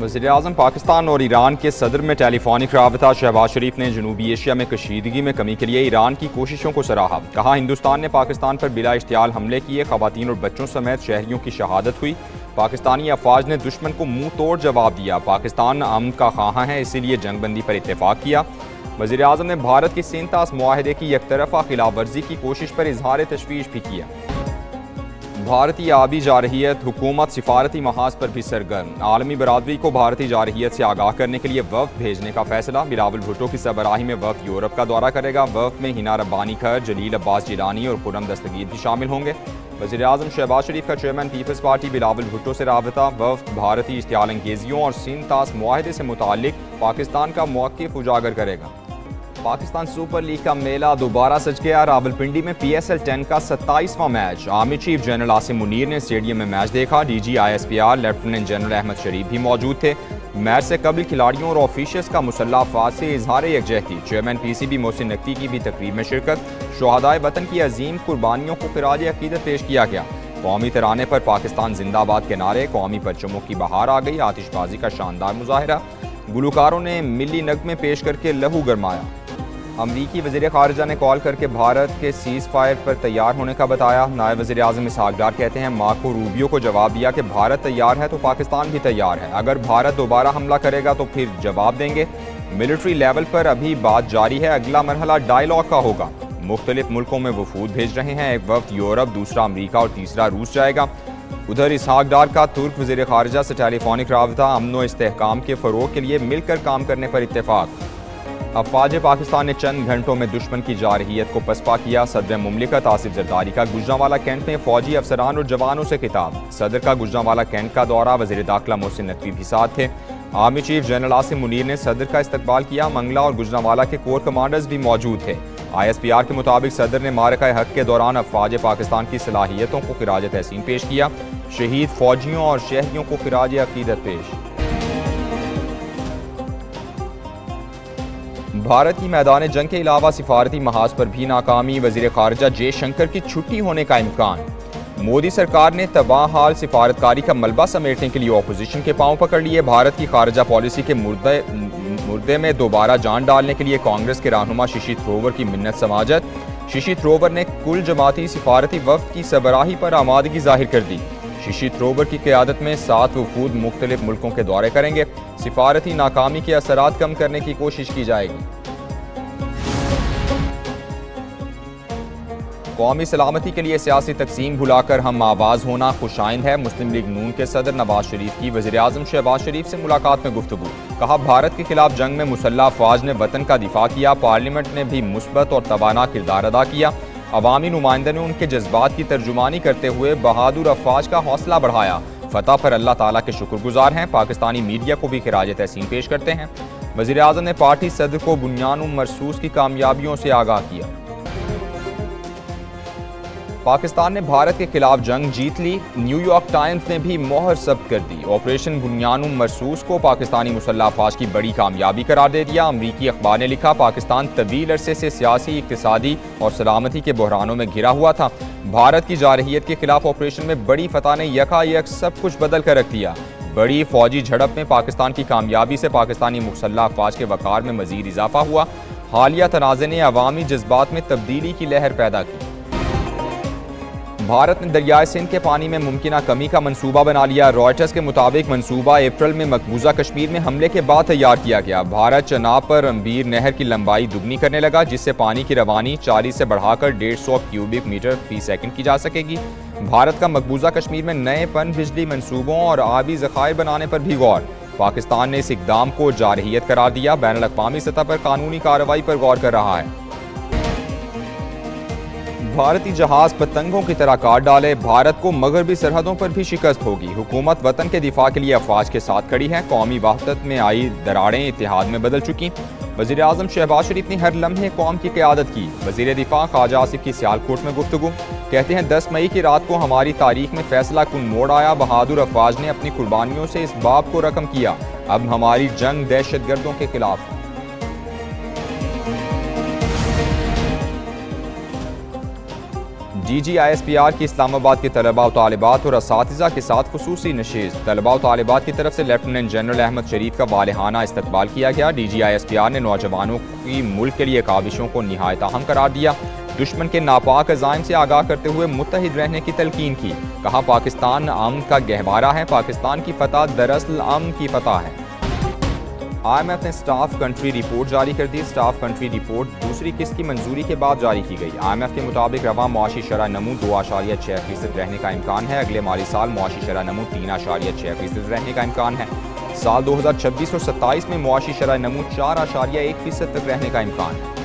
वज़ीर-ए-आज़म पाकिस्तान और ईरान के सदर में टेलीफोनिक राबता। शहबाज शरीफ ने जनूबी एशिया में कशीदगी में कमी के लिए ईरान की कोशिशों को सराहा। कहा, हिंदुस्तान ने पाकिस्तान पर बिला इश्तियाल हमले किए, ख़वातीन और बच्चों समेत शहरियों की शहादत हुई। पाकिस्तानी अफवाज ने दुश्मन को मुंह तोड़ जवाब दिया। पाकिस्तान अमन का ख़्वाह है, इसीलिए जंग बंदी पर इत्तेफाक किया। वज़ीर-ए-आज़म ने भारत की सेंतास मुआहदे की यकतरफ़ा खिलाफ वर्जी की कोशिश पर इजहार तशवीश भी किया। भारतीय आबी जारहियत हुकूमत सिफारती महाज पर भी सरगर्म। आलमी बरादरी को भारतीय जारहियत से आगाह करने के लिए वफ़द भेजने का फैसला। बिलावल भुट्टो की सरबराही में वफ़द यूरोप का दौरा करेगा। वफ़द में हिना रब्बानी खर, जलील अब्बास जिलानी और खुर्रम दस्तगीर भी शामिल होंगे। वज़ीर-ए-आज़म शहबाज शरीफ का chairman Peoples Party Bilawal Bhutto से राबता। वफ़द भारतीय इश्तियाल अंगेजियों और सिंतास मुआहदे से मुताल्लिक पाकिस्तान का मौक़िफ़ उजागर करेगा। पाकिस्तान सुपर लीग का मेला दोबारा सज गया। रावलपिंडी में PSL 10 का 27वां match. Army chief general Asim Munir ने स्टेडियम में मैच देखा। DG ISPR lieutenant general Ahmed Sharif भी मौजूद थे। मैच से कबल खिलाड़ियों और ऑफिशियल्स का मुसल्लह अफवाज से इजहार यकजहती। चेयरमैन PCB मोहसिन नकवी की भी तकरीब में शिरकत। शुहदाए वतन की अजीम कुर्बानियों को खिराज अकीदत पेश किया गया। कौमी तराने पर पाकिस्तान जिंदाबाद के नारे, कौमी परचमों की बहार आ गई। आतिशबाजी का शानदार मुजाहरा, गुलकारों ने मिली नगमे पेश करके लहू गरमाया। अमरीकी वज़ीर ख़ारिजा ने कॉल करके भारत के सीज़ फायर पर तैयार होने का बताया। नायब वज़ीर-ए-आज़म इसहाक डार कहते हैं, मार्को रूबियो को जवाब दिया कि भारत तैयार है तो पाकिस्तान भी तैयार है। अगर भारत दोबारा हमला करेगा तो फिर जवाब देंगे। मिलिट्री लेवल पर अभी बात जारी है, अगला मरहला डायलॉग का होगा। मुख्तलिफ मुल्कों में वफूद भेज रहे हैं। एक वफ्द यूरोप, दूसरा अमरीका और तीसरा रूस जाएगा। उधर इसहाक डार का तुर्क वज़ीर ख़ारिजा से टेलीफोनिक राबता। अमन व इस्तेहकाम के फ़रोग़ के लिए मिलकर काम करने पर इत्तेफाक। अफवाज पाकिस्तान ने चंद घंटों में दुश्मन की जारहियत को पसपा किया। सदर मुमलिकत आसिफ जरदारी का गुजरांवाला कैंट में फौजी अफसरान और जवानों से खिताब। सदर का गुजरांवाला कैंट का दौरा, वज़ीर दाखिला मोहसिन नकवी भी साथ थे। Army chief general Asim Munir ने सदर का इस्तकबाल किया। मंगला और गुजरांवाला के कोर कमांडर्स भी मौजूद थे। ISPR के मुताबिक सदर ने मारका हक के दौरान अफवाज पाकिस्तान की सलाहियतों को खिराज तहसीन पेश किया। शहीद फौजियों और शहरियों को खिराज अकीदत पेश। भारत की मैदान जंग के अलावा सिफारती महाज पर भी नाकामी। वज़ीर ख़ारिजा जयशंकर की छुट्टी होने का इम्कान। मोदी सरकार ने तबाह हाल सिफारतकारी का मलबा समेटने के लिए अपोजिशन के पांव पकड़ लिए। भारत की ख़ारिजा पॉलिसी के मुर्दे में दोबारा जान डालने के लिए कांग्रेस के रहनुमा शशि थरूर की मिन्नत समाजत। शशि थरूर ने कुल जमाती सिफारती वफ़द की सरबराही पर आमादगी जाहिर कर दी। शशि थरूर की क़यादत में 7 वफूद मुख्तलिफ मुल्कों के दौरे करेंगे। सिफारती नाकामी के असरात कम करने की कोशिश की जाएगी। कौमी सलामती के लिए सियासी तकसीम भुलाकर हम आवाज़ होना खुशाइंद है। मुस्लिम लीग नून के सदर नवाज शरीफ की वज़ीर-ए-आज़म शहबाज शरीफ से मुलाकात में गुफ्तगू। कहा, भारत के खिलाफ जंग में मुसल्लह अफवाज ने वतन का दिफा किया। पार्लियामेंट ने भी मुस्बत और तवाना किरदार अदा किया। अवामी नुमाइंदों ने उनके जज्बात की तर्जुमानी करते हुए बहादुर अफवाज का हौसला बढ़ाया। फतह पर अल्लाह ताला के शुक्रगुजार हैं। पाकिस्तानी मीडिया को भी खिराज तहसीन पेश करते हैं। वज़ीर-ए-आज़म ने पार्टी सदर को बुनियान मरसूस की कामयाबियों से आगाह किया। पाकिस्तान ने भारत के खिलाफ जंग जीत ली। न्यूयॉर्क टाइम्स ने भी मोहर जब्त कर दी। ऑपरेशन बुनियान मरसूस को पाकिस्तानी मुसल्लह अफवाज की बड़ी कामयाबी करार दे दिया। अमरीकी अखबार ने लिखा, पाकिस्तान तवील अरसे से सियासी, इक्तिसादी और सलामती के बहरानों में घिरा हुआ था। भारत की जारहियत के खिलाफ ऑपरेशन में बड़ी फतह ने यकायक सब कुछ बदल कर रख दिया। बड़ी फौजी झड़प में पाकिस्तान की कामयाबी से पाकिस्तानी मुसल्लह अफवाज के वक़ार में मज़ीद इजाफा हुआ। हालिया तनाज़े ने अवामी जज्बात में तब्दीली की लहर पैदा की। भारत ने दरियाए सिंध के पानी में मुमकिना कमी का मंसूबा बना लिया। रॉयटर्स के मुताबिक मंसूबा अप्रैल में मकबूजा कश्मीर में हमले के बाद तैयार किया गया। भारत चनाब पर अम्बीर नहर की लंबाई दुगनी करने लगा, जिससे पानी की रवानी 40 से बढ़ाकर 150 क्यूबिक मीटर फी सेकंड की जा सकेगी। भारत का मकबूजा कश्मीर में नए पन बिजली मंसूबों और आबी ज़खायर बनाने पर भी गौर। पाकिस्तान ने इस इकदाम को जारहियत करार दिया। बैनुल अक़वामी सतह पर कानूनी कार्रवाई पर गौर कर रहा है। भारतीय जहाज पतंगों की तरह काट डाले, भारत को मगरबी सरहदों पर भी शिकस्त होगी। हुकूमत वतन के दिफा के लिए अफवाज के साथ खड़ी है। कौमी वहदत में आई दरारें इत्तेहाद में बदल चुकी। वज़ीर-ए-आज़म शहबाज शरीफ ने हर लम्हे कौम की क़यादत की। वज़ीर दिफा ख्वाजा आसिफ की सियालकोट में गुफ्तगू। कहते हैं, 10 मई की रात को हमारी तारीख में फैसला कुन मोड़ आया। बहादुर अफवाज ने अपनी कुर्बानियों से इस बाब को रकम किया। अब हमारी जंग दहशत गर्दों के खिलाफ। DGISPR کی اسلام آباد کے طلباء و طالبات اور اساتذہ کے ساتھ خصوصی نشست۔ طلباء و طالبات کی طرف سے لیفٹیننٹ جنرل احمد شریف کا والہانہ استقبال کیا گیا۔ DGISPR نے نوجوانوں کی ملک کے لیے کاوشوں کو نہایت اہم قرار دیا، دشمن کے ناپاک عزائم سے آگاہ کرتے ہوئے متحد رہنے کی تلقین کی۔ کہا پاکستان امن کا گہوارہ ہے، پاکستان کی فتح دراصل امن کی فتح ہے۔ IMF نے سٹاف کنٹری رپورٹ جاری کر دی۔ سٹاف کنٹری رپورٹ دوسری قسط کی منظوری کے بعد جاری کی گئی۔ IMF کے مطابق رواں معاشی شرح نمو 2.6% رہنے کا امکان ہے۔ اگلے مالی سال معاشی شرح نمو 3.6% رہنے کا امکان ہے۔ سال 2026 اور 27 میں معاشی شرح نمو 4.1% تک رہنے کا امکان ہے۔